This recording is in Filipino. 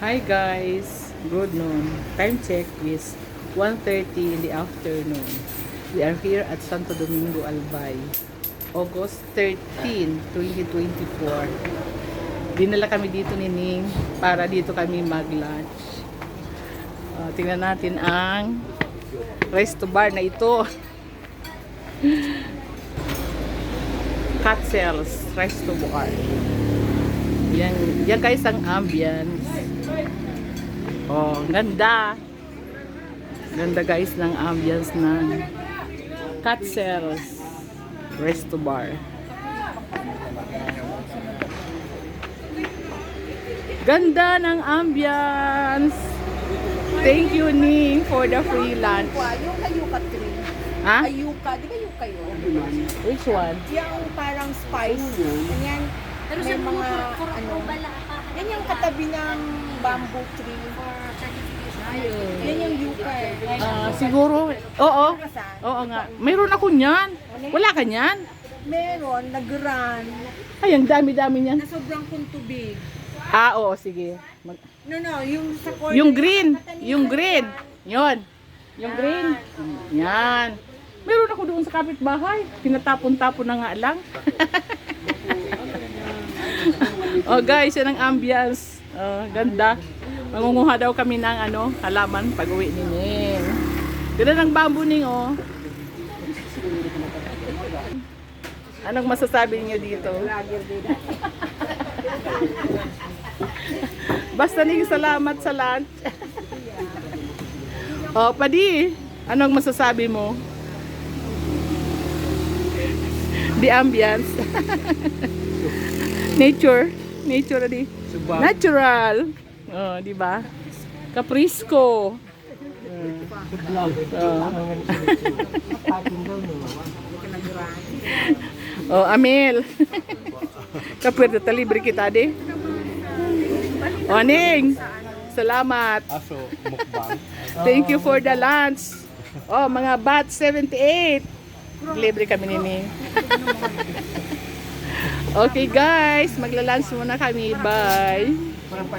Hi guys, good noon. Time check is 1:30 in the afternoon. We are here at Santo Domingo, Albay, August 13, 2024. Dinala kami dito ni Ning para dito kami mag-lunch. Tingnan natin ang resto bar na ito. Katzel's Resto Bar. Yan guys ang ambience. Oh, ganda. Ganda guys ng ambience ng Katzel's Resto Bar. Ganda ng ambience. Thank you Ning for the free lunch. Yung kayuka tree. Ha? Ayuka, di ba yuka yun? Which one? Yung parang spice. Yan, may mga ano. Yan yung katabi ng bamboo tree. Yan yung yuka eh. Siguro. Oo. Oo nga. Mayroon ako niyan. Wala ka niyan? Meron, nag-run. Ay, ang dami-dami niyan. Na sobrang kong tubig. Oo, sige. No, yung sa corner. Yung green. Yung green. Yon. Yung green. Yan. Meron ako doon sa kapitbahay. Tinatapon-tapon na nga lang. Oh guys, yan ang ambience. Ganda. Mangunguha daw kami ng halaman pag uwi ni Ning. Ganda ng bamboo Ning oh. Anong masasabi niyo dito? Basta Ning, salamat sa lunch. Oh, Padi, anong masasabi mo? The ambience. Nature di. Natural. Oh, di ba? Caprisco. Oh, Amel. Kapwede ta libre kita di. Oh, Ning. Salamat. Aso, mukbang. Thank you for the lunch. Oh, mga bat 78. Libre kami ni Ning. Okay guys, magla-lunch muna kami. Bye.